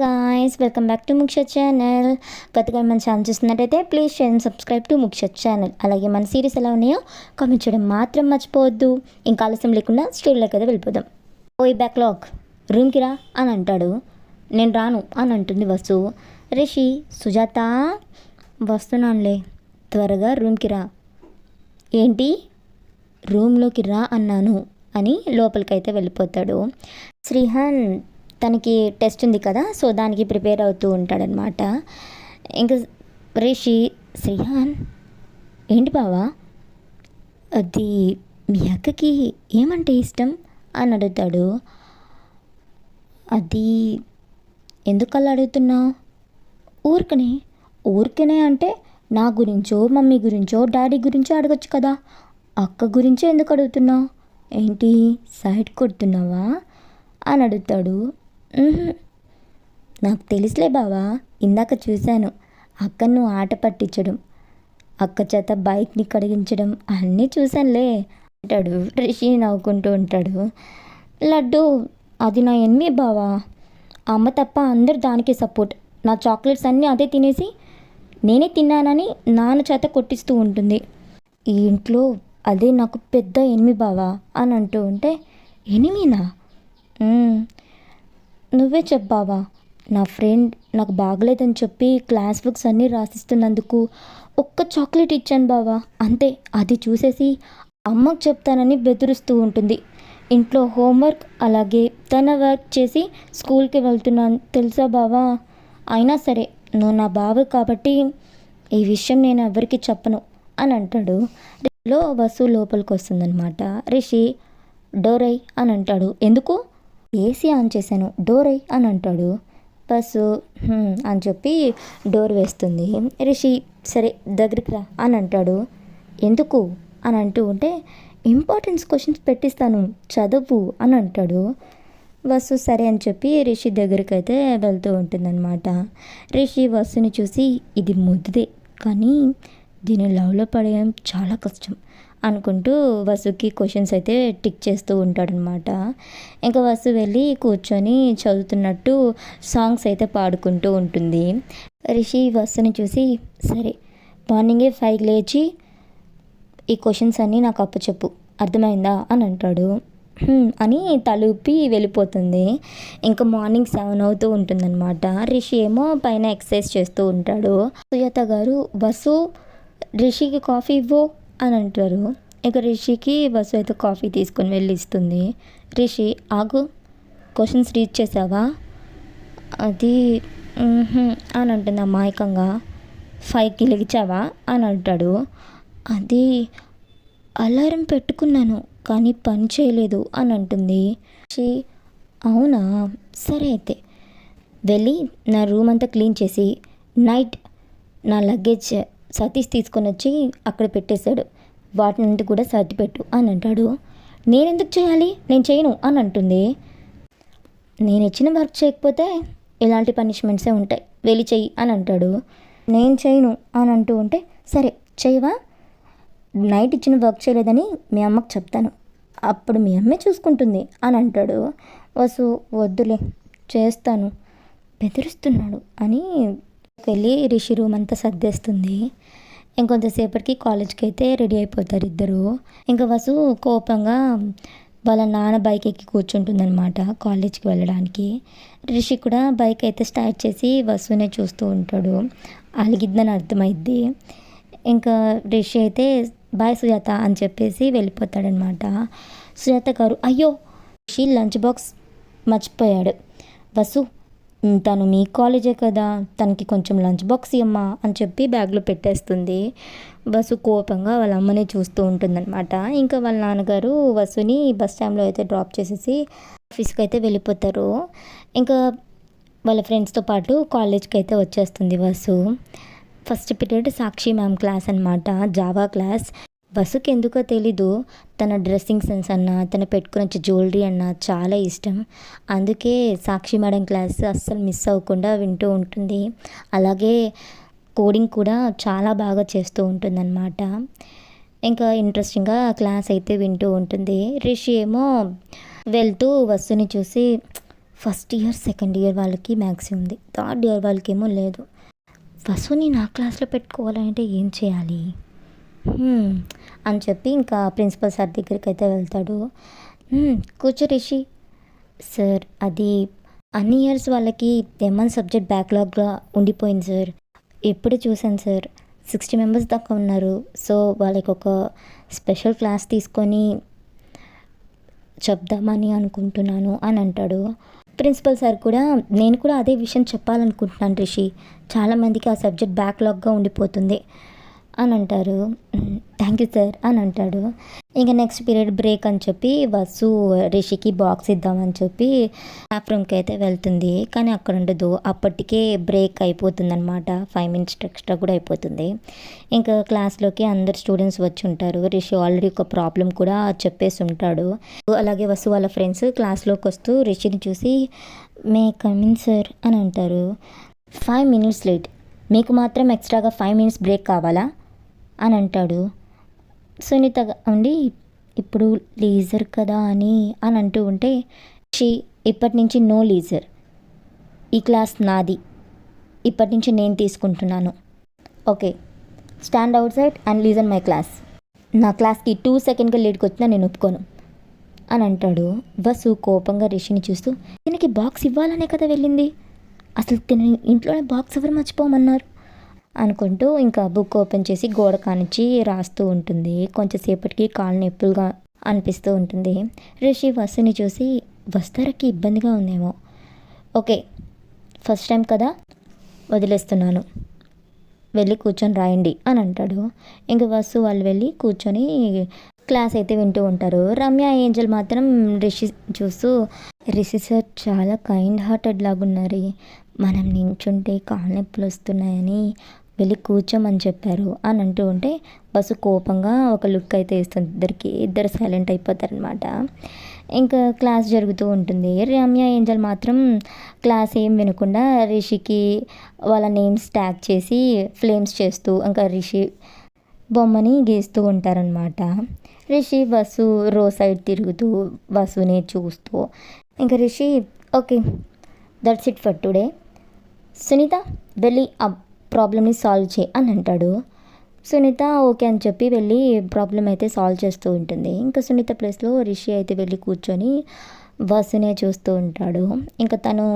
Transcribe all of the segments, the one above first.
Guys, welcome back to Muksha channel. కొత్తగా మన channel చూస్తున్నట్టయితే please share and subscribe to Muksha channel. అలాగే మన సిరీస్ ఎలా ఉన్నాయో కామెంట్ చేయడం మాత్రం మర్చిపోవద్దు. ఇంకా ఆలస్యం లేకుండా స్టోరీలోకి అయితే వెళ్ళిపోదాం. ఓయ్ బ్యాక్లాగ్, రూమ్కి రా అని అంటాడు. నేను రాను అని అంటుంది వసు. రిషి, సుజాత వస్తున్నానులే, త్వరగా రూమ్కి రా. ఏంటి, రూమ్లోకి రా అన్నాను అని లోపలికైతే వెళ్ళిపోతాడు. శ్రీహాన్ తనకి టెస్ట్ ఉంది కదా, సో దానికి ప్రిపేర్ అవుతూ ఉంటాడనమాట. ఇంకా రిషి, శ్రీహాన్ ఏంటి బావా, అది మీ అక్కకి ఏమంటే ఇష్టం అని అడుగుతాడు. అది ఎందుకు అలా అడుగుతున్నావు? ఊరికనే అంటే నా గురించో మమ్మీ గురించో డాడీ గురించో అడగచ్చు కదా, అక్క గురించో ఎందుకు అడుగుతున్నావు? ఏంటి సైడ్ కొడుతున్నావా అని అడుగుతాడు. నాకు తెలుసులే బావా, ఇందాక చూశాను అక్కను ఆట పట్టించడం, అక్క చేత బైక్ని కడిగించడం అన్నీ చూశానులే అంటాడు. రిషి నవ్వుకుంటూ ఉంటాడు. లడ్డు అది నా ఎన్మి బావా, అమ్మ తప్ప అందరు దానికి సపోర్ట్. నా చాక్లెట్స్ అన్నీ అదే తినేసి నేనే తిన్నానని నాన్న చేత కొట్టిస్తూ ఉంటుంది. ఈ ఇంట్లో అదే నాకు పెద్ద ఎనిమి బావా అని అంటూ ఉంటే, ఎనిమినా? నువ్వే చెప్పావా, నా ఫ్రెండ్ నాకు బాగలేదని చెప్పి క్లాస్ బుక్స్ అన్నీ రాసిస్తున్నందుకు ఒక్క చాక్లెట్ ఇచ్చాను బావా, అంతే. అది చూసేసి అమ్మకు చెప్తానని బెదిరిస్తూ ఉంటుంది. ఇంట్లో హోంవర్క్ అలాగే తన వర్క్ చేసి స్కూల్కి వెళ్తున్నాను తెలుసా బావా. అయినా సరే నువ్వు నా బావ కాబట్టి ఈ విషయం నేను ఎవరికి చెప్పను అని అంటాడు. రిషిలో వసు లోపలికి వస్తుందన్నమాట. రిషి, డోరై అని అంటాడు. ఎందుకు? ఏసీ ఆన్ చేశాను, డోరై అని అంటాడు. బస్సు అని చెప్పి డోర్ వేస్తుంది. రిషి, సరే దగ్గరికి రా అని అంటాడు. ఎందుకు అని అంటూ ఉంటే, ఇంపార్టెన్స్ క్వశ్చన్స్ పెట్టిస్తాను చదువు అని అంటాడు. వసు సరే అని చెప్పి రిషి దగ్గరికి అయితే వెళ్తూ ఉంటుందన్నమాట. రిషి వసుని చూసి, ఇది ముద్దుదే కానీ దీని లవ్లో పడేయడం చాలా కష్టం అనుకుంటూ వసుకి క్వశ్చన్స్ అయితే టిక్ చేస్తూ ఉంటాడనమాట. ఇంకా వసు వెళ్ళి కూర్చొని చదువుతున్నట్టు సాంగ్స్ అయితే పాడుకుంటూ ఉంటుంది. రిషి వసుని చూసి, సరే మార్నింగే 5 లేచి ఈ క్వశ్చన్స్ అన్నీ నాకు అప్పచెప్పు, అర్థమైందా అని అంటాడు. అని తలూపి వెళ్ళిపోతుంది. ఇంకా మార్నింగ్ 7 అవుతూ ఉంటుందన్నమాట. రిషి ఏమో పైన ఎక్సర్సైజ్ చేస్తూ ఉంటాడు. సుజాత గారు, వసు రిషికి కాఫీ ఇవ్వు అని అంటారు. ఇక రిషికి వసు అయితే కాఫీ తీసుకొని వెళ్ళి ఇస్తుంది. రిషి, ఆగు, క్వశ్చన్స్ రీడ్ చేసావా? అది అని అంటుంది అమాయకంగా. 5కి లెగిచావా అని అంటాడు. అది అలారం పెట్టుకున్నాను కానీ పని చేయలేదు అని అంటుంది. అవునా, సరే అయితే వెళ్ళి నా రూమ్ అంతా క్లీన్ చేసి నైట్ నా లగేజ్ సతీష్ తీసుకొని వచ్చి అక్కడ పెట్టేశాడు, వాటిని కూడా సర్ది పెట్టు అని అంటాడు. నేనెందుకు చేయాలి, నేను చేయను అని అంటుంది. నేను ఇచ్చిన వర్క్ చేయకపోతే ఇలాంటి పనిష్మెంట్సే ఉంటాయి, వెళ్ళి చెయ్యి అని అంటాడు. నేను చేయను అని అంటూ ఉంటే, సరే చేయవా, నైట్ ఇచ్చిన వర్క్ చేయలేదని మీ అమ్మకు చెప్తాను, అప్పుడు మీ అమ్మే చూసుకుంటుంది అని అంటాడు. వసు, వద్దులే చేస్తాను, బెదిరిస్తున్నాడు అని వెళ్ళి రిషి రూమ్ అంతా సర్దేస్తుంది. ఇంకొంతసేపటికి కాలేజ్కి అయితే రెడీ అయిపోతారు ఇద్దరు. ఇంకా వసు కోపంగా వాళ్ళ నాన్న బైక్ ఎక్కి కూర్చుంటుందన్నమాట కాలేజ్కి వెళ్ళడానికి. రిషి కూడా బైక్ అయితే స్టార్ట్ చేసి వసునే చూస్తూ ఉంటాడు. అలిగిద్దని అర్థమైద్ది. ఇంకా రిషి అయితే బాయ్ సుజాత అని చెప్పేసి వెళ్ళిపోతాడనమాట. సుజాత గారు, అయ్యో రిషి లంచ్ బాక్స్ మర్చిపోయాడు. వసు, తను మీ కాలేజే కదా, తనకి కొంచెం లంచ్ బాక్స్ ఇమ్మా అని చెప్పి బ్యాగ్లో పెట్టేస్తుంది. వసు కోపంగా వాళ్ళ అమ్మని చూస్తూ ఉంటుందన్నమాట. ఇంకా వాళ్ళ నాన్నగారు వసుని బస్ స్టాండ్లో అయితే డ్రాప్ చేసేసి ఆఫీస్కి అయితే వెళ్ళిపోతారు. ఇంకా వాళ్ళ ఫ్రెండ్స్తో పాటు కాలేజ్కి అయితే వచ్చేస్తుంది వసు. ఫస్ట్ పీరియడ్ సాక్షి మ్యామ్ క్లాస్ అనమాట, జావా క్లాస్. వసుకి ఎందుకో తెలీదు, తన డ్రెస్సింగ్ సెన్స్ అన్నా తను పెట్టుకుని వచ్చే జ్యువెలరీ అన్నా చాలా ఇష్టం. అందుకే సాక్షి మేడం క్లాస్ అస్సలు మిస్ అవ్వకుండా వింటూ ఉంటుంది. అలాగే కోడింగ్ కూడా చాలా బాగా చేస్తూ ఉంటుందన్నమాట. ఇంకా ఇంట్రెస్టింగ్గా క్లాస్ అయితే వింటూ ఉంటుంది. రిషి ఏమో వెళ్తూ వసుని చూసి, ఫస్ట్ ఇయర్ సెకండ్ ఇయర్ వాళ్ళకి మ్యాథ్స్ ఉంది, థర్డ్ ఇయర్ వాళ్ళకేమో లేదు. వసుని నా క్లాస్లో పెట్టుకోవాలంటే ఏం చేయాలి అని చెప్పి ఇంకా ప్రిన్సిపల్ సార్ దగ్గరికి అయితే వెళ్తాడు. కూర్చో రిషి. సార్ అది అన్ని ఇయర్స్ వాళ్ళకి ఎంఎన్ సబ్జెక్ట్ బ్యాక్లాగ్గా ఉండిపోయింది సార్. ఇప్పుడే చూశాను సార్, 60 మెంబర్స్ దాకా ఉన్నారు. సో వాళ్ళకి ఒక స్పెషల్ క్లాస్ తీసుకొని చెప్దామని అనుకుంటున్నాను అని అంటాడు. ప్రిన్సిపల్ సార్ కూడా నేను కూడా అదే విషయం చెప్పాలనుకుంటున్నాను రిషి, చాలామందికి ఆ సబ్జెక్ట్ బ్యాక్లాగ్గా ఉండిపోతుంది అని అంటారు. థ్యాంక్ యూ సార్ అని అంటాడు. ఇంకా నెక్స్ట్ పీరియడ్ బ్రేక్ అని చెప్పి వసు రిషికి బాక్స్ ఇద్దామని చెప్పి స్టాఫ్ రూమ్కి అయితే వెళ్తుంది. కానీ అక్కడ ఉండదు, అప్పటికే బ్రేక్ అయిపోతుంది అనమాట. 5 minutes ఎక్స్ట్రా కూడా అయిపోతుంది. ఇంకా క్లాస్లోకి అందరు స్టూడెంట్స్ వచ్చి ఉంటారు. రిషి ఆల్రెడీ ఒక ప్రాబ్లం కూడా చెప్పేసి ఉంటాడు. అలాగే వసు వాళ్ళ ఫ్రెండ్స్ క్లాస్లోకి వస్తూ రిషిని చూసి మే కమిన్ సార్ అని అంటారు. 5 minutes లేట్, మీకు మాత్రం ఎక్స్ట్రాగా 5 minutes బ్రేక్ కావాలా అని అంటాడు. సునీత ఉండి ఇప్పుడు లీజర్ కదా అని అంటూ ఉంటే ఇప్పటి నుంచి నో లీజర్, ఈ క్లాస్ నాది, ఇప్పటి నుంచి నేను తీసుకుంటున్నాను. Okay, stand outside and listen my class. నా క్లాస్కి 2 seconds లేట్కి వచ్చినా నేను ఒప్పుకోను అని అంటాడు. వసు కోపంగా రిషిని చూస్తూ దీనికి బాక్స్ ఇవ్వాలనే కదా వెళ్ళింది, అసలు తిని ఇంట్లోనే బాక్స్ ఎవరు మర్చిపోమన్నారు అనుకుంటూ ఇంకా బుక్ ఓపెన్ చేసి గోడ కానిచ్చి రాస్తూ ఉంటుంది. కొంచెంసేపటికి కాళ్ళు నొప్పులుగా అనిపిస్తూ ఉంటుంది. రిషి వసుని చూసి వస్తారకి ఇబ్బందిగా ఉందేమో, ఓకే ఫస్ట్ టైం కదా వదిలేస్తున్నాను, వెళ్ళి కూర్చొని రాయండి అని అంటాడు. ఇంకా వసు వాళ్ళు వెళ్ళి కూర్చొని క్లాస్ అయితే వింటూ ఉంటారు. రమ్య ఏంజల్ మాత్రం రిషి చూస్తూ రిషి సార్ చాలా కైండ్ హార్టెడ్ లాగా ఉన్నారు, మనం నించుంటే కాళ్ళు నొప్పులు వస్తున్నాయని వెళ్ళి కూర్చోమని చెప్పారు అని అంటూ ఉంటే బస్సు కోపంగా ఒక లుక్ అయితే ఇస్తుంది. ఇద్దరు సైలెంట్ అయిపోతారనమాట. ఇంకా క్లాస్ జరుగుతూ ఉంటుంది. రమ్య ఏంజల్ మాత్రం క్లాస్ ఏం వినకుండా రిషికి వాళ్ళ నేమ్స్ ట్యాగ్ చేసి ఫ్లేమ్స్ చేస్తూ ఇంకా రిషి బొమ్మని గీస్తూ ఉంటారనమాట. రిషి వసు రో సైడ్ తిరుగుతూ వసుని చూస్తూ ఇంకా Rishi okay that's it for today, Sunitha వెళ్ళి ఆ ప్రాబ్లమ్ని సాల్వ్ చేయి అని అంటాడు. సునీత ఓకే అని చెప్పి వెళ్ళి ప్రాబ్లం అయితే సాల్వ్ చేస్తూ ఉంటుంది. ఇంకా సునీత ప్లేస్లో రిషి అయితే వెళ్ళి కూర్చొని వసునే చూస్తూ ఉంటాడు. ఇంకా తను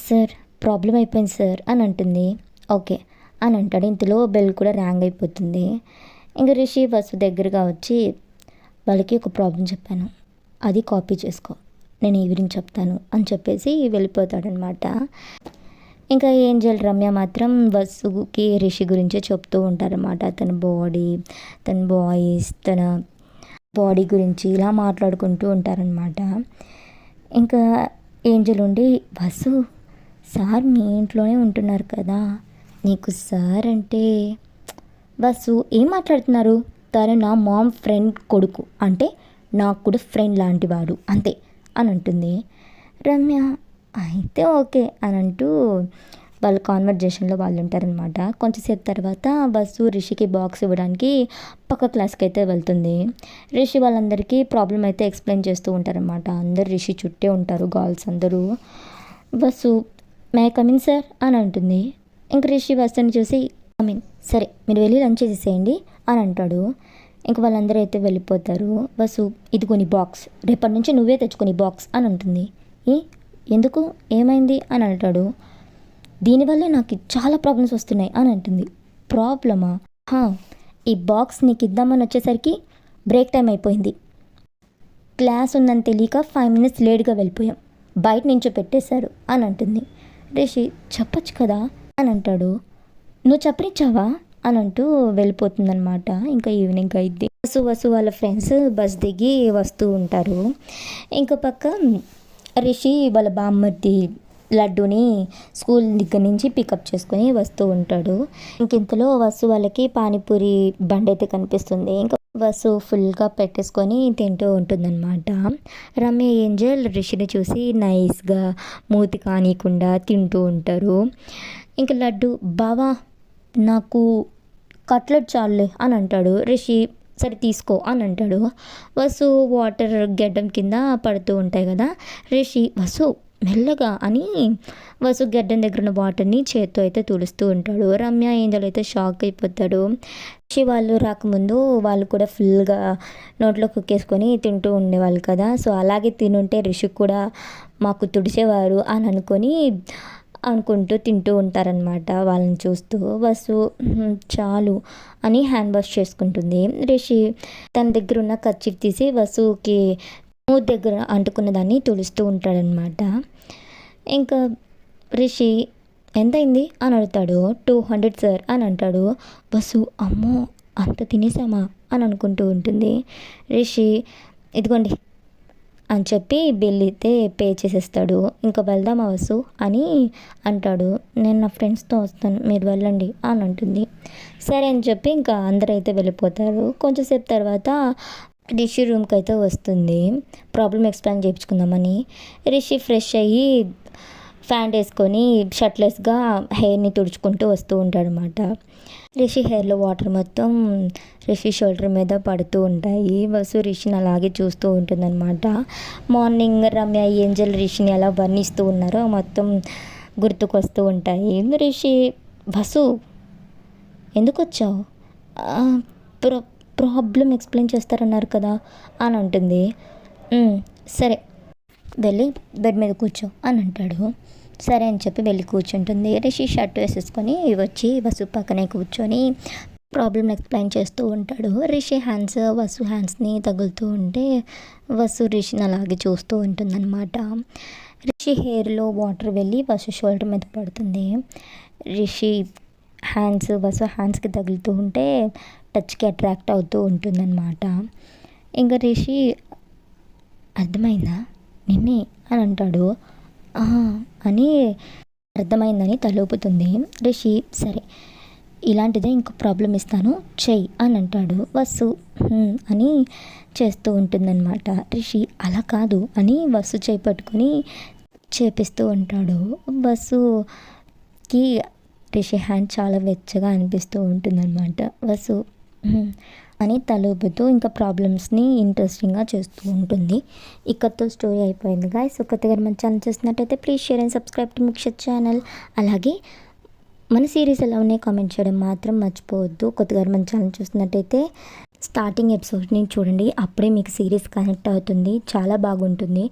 సార్ ప్రాబ్లం అయిపోయింది సార్ అని అంటుంది. ఓకే అని అంటాడు. ఇంతలో బెల్ కూడా ర్యాంగ్ అయిపోతుంది. ఇంకా రిషి వసు దగ్గరగా వచ్చి వాళ్ళకి ఒక ప్రాబ్లం చెప్పాను, అది కాపీ చేసుకో, నేను ఈవినింగ్ చెప్తాను అని చెప్పేసి వెళ్ళిపోతాడనమాట. ఇంకా ఏంజల్ రమ్య మాత్రం వసుకి రిషి గురించే చెప్తూ ఉంటారన్నమాట. తన బాడీ, తన బాయ్స్, తన బాడీ గురించి ఇలా మాట్లాడుకుంటూ ఉంటారనమాట. ఇంకా ఏంజల్ ఉండి వసు సార్ మీ ఇంట్లోనే ఉంటున్నారు కదా, నీకు సార్ అంటే వసు ఏం మాట్లాడుతున్నారు, తను నా మామ్ ఫ్రెండ్ కొడుకు, అంటే నాకు కూడా ఫ్రెండ్ లాంటి వాడు అంతే అని అంటుంది. రమ్య అయితే ఓకే అని అంటూ వాళ్ళ కాన్వర్జేషన్లో వాళ్ళు ఉంటారనమాట. కొంచెంసేపు తర్వాత వసు రిషికి బాక్స్ ఇవ్వడానికి పక్క క్లాస్కి అయితే వెళ్తుంది. రిషి వాళ్ళందరికీ ప్రాబ్లం అయితే ఎక్స్ప్లెయిన్ చేస్తూ ఉంటారనమాట. అందరు రిషి చుట్టే ఉంటారు, గర్ల్స్ అందరూ. వసు మే కమిన్ సార్ అని అంటుంది. ఇంక రిషి వసుని చూసి కమిన్, సరే మీరు వెళ్ళి లంచ్ చేసేసేయండి అని అంటాడు. ఇంక వాళ్ళందరూ అయితే వెళ్ళిపోతారు. వసు ఇదిగోని బాక్స్, రేపటి నుంచి నువ్వే తెచ్చుకొని బాక్స్ అని అంటుంది. ఎందుకు ఏమైంది అని అంటాడు. దీనివల్లే నాకు చాలా ప్రాబ్లమ్స్ వస్తున్నాయి అని అంటుంది. ప్రాబ్లమా? ఈ బాక్స్ నీకు ఇద్దామని వచ్చేసరికి బ్రేక్ టైం అయిపోయింది, క్లాస్ ఉందని తెలియక 5 minutes లేట్గా వెళ్ళిపోయాం, బయట నుంచో పెట్టేశారు అని అంటుంది. రిషి చెప్పచ్చు కదా అని అంటాడు. నువ్వు చెప్పనిచ్చావా అని అంటూ వెళ్ళిపోతుందనమాట. ఇంకా ఈవినింగ్ అయింది. వసు వాళ్ళ ఫ్రెండ్స్ బస్ దిగి వస్తూ ఉంటారు. ఇంకో పక్క రిషి వాళ్ళ బామ్మర్ది లడ్డూని స్కూల్ దగ్గర నుంచి పికప్ చేసుకొని వస్తూ ఉంటాడు. ఇంతలో వసు వాళ్ళకి పానీపూరి బండి అయితే కనిపిస్తుంది. ఇంకా వసు ఫుల్గా పెట్టేసుకొని తింటూ ఉంటుందన్నమాట. రమ్య ఏంజల్ రిషిని చూసి నైస్గా మూతి కానీయకుండా తింటూ ఉంటారు. ఇంకా లడ్డు బావా నాకు కట్లెట్ చాలులే అని అంటాడు. రిషి సరే తీసుకో అని అంటాడు. వసు వాటర్ గెడ్డం కింద పడుతూ ఉంటాయి కదా. రిషి వసు మెల్లగా అని వసు గెడ్డం దగ్గర ఉన్న వాటర్ని చేత్తో అయితే తుడుస్తూ ఉంటాడు. రమ్య ఏంజల్ అయితే షాక్ అయిపోతాడు. రిషి వాళ్ళు రాకముందు వాళ్ళు కూడా ఫుల్గా నోట్లో కుక్కేసుకొని తింటూ ఉండేవాళ్ళు కదా. సో అలాగే తినుంటే రిషి కూడా మాకు తుడిచేవారు అని అనుకుంటూ తింటూ ఉంటారనమాట వాళ్ళని చూస్తూ. వసు చాలు అని హ్యాండ్ వాష్ చేసుకుంటుంది. రిషి తన దగ్గర ఉన్న కర్చీఫ్ తీసి వసుకి మూతి దగ్గర అంటుకున్న దాన్ని తుడుస్తూ ఉంటాడనమాట. ఇంకా రిషి ఎంతైంది అని అడుగుతాడు. 200 సార్ అని అంటాడు. వసు అమ్మో అంత తినేసామా అని అనుకుంటూ ఉంటుంది. రిషి ఇదిగోండి అని చెప్పి బిల్ అయితే పే చేసేస్తాడు. ఇంకా వెళ్దామా వసు అని అంటాడు. నేను నా ఫ్రెండ్స్తో వస్తాను మీరు వెళ్ళండి అని అంటుంది. సరే అని చెప్పి ఇంకా అందరూ అయితే వెళ్ళిపోతారు. కొంచెంసేపు తర్వాత రిషి రూమ్కి అయితే వస్తుంది ప్రాబ్లం ఎక్స్ప్లెయిన్ చేయించుకుందామని. రిషి ఫ్రెష్ అయ్యి ఫ్యాంట్ వేసుకొని షర్ట్లెస్గా హెయిర్ని తుడుచుకుంటూ వస్తూ ఉంటాడనమాట. రిషి హెయిర్లో వాటర్ మొత్తం రిషి షోల్డర్ మీద పడుతూ ఉంటాయి. వసు రిషిని అలాగే చూస్తూ ఉంటుందన్నమాట. మార్నింగ్ రమ్య ఏంజల్ రిషిని ఎలా వర్ణిస్తూ ఉన్నారో మొత్తం గుర్తుకొస్తూ ఉంటాయి. రిషి వసు ఎందుకు వచ్చావు, ప్రాబ్లం ఎక్స్ప్లెయిన్ చేస్తారన్నారు కదా అని అంటుంది. సరే వెళ్ళి బెడ్ మీద కూర్చో అని అంటాడు. సరే అని చెప్పి వెళ్ళి కూర్చుంటుంది. రిషి షర్ట్ వేసేసుకొని వచ్చి వసు పక్కనే కూర్చొని ప్రాబ్లమ్ ఎక్స్ప్లెయిన్ చేస్తూ ఉంటాడు. రిషి హ్యాండ్స్ వసు హ్యాండ్స్ని తగులుతూ ఉంటే వసు రిషిని అలాగే చూస్తూ ఉంటుందన్నమాట. రిషి హెయిర్లో వాటర్ వెళ్ళి వసు షోల్డర్ మీద పడుతుంది. రిషి హ్యాండ్స్ వసు హ్యాండ్స్కి తగులుతూ ఉంటే టచ్కి అట్రాక్ట్ అవుతూ ఉంటుందన్నమాట. ఇంకా రిషి అర్థమైందా నిన్నే అని అంటాడు. అని అర్థమైందని తలూపుతుంది. రిషి సరే ఇలాంటిదే ఇంకో ప్రాబ్లం ఇస్తాను చెయ్యి అని అంటాడు. వసు అని చేస్తూ ఉంటుందన్నమాట. రిషి అలా కాదు అని వసు చేయి పట్టుకొని చేపిస్తూ ఉంటాడు. వసుకి రిషి హ్యాండ్ చాలా వెచ్చగా అనిపిస్తూ ఉంటుందన్నమాట. వసు అని తలూపుతూ ఇంకా ప్రాబ్లమ్స్ని ఇంట్రెస్టింగ్గా చేస్తూ ఉంటుంది. ఇక్కడతో స్టోరీ అయిపోయింది గాయ్స్. కొత్తగా మన ఛానల్ చూసినట్టయితే please share and subscribe to Mukshat channel. అలాగే మన సిరీస్ ఎలా ఉన్నాయి కామెంట్ చేయడం మాత్రం మర్చిపోవద్దు. కొత్తగా మన ఛానల్ చూసినట్టయితే స్టార్టింగ్ ఎపిసోడ్ని చూడండి, అప్పుడే మీకు సిరీస్ కనెక్ట్ అవుతుంది, చాలా బాగుంటుంది.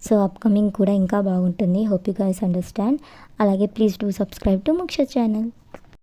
సో అప్కమింగ్ కూడా ఇంకా బాగుంటుంది. Hope you guys understand. అలాగే please do subscribe to Mukshat channel.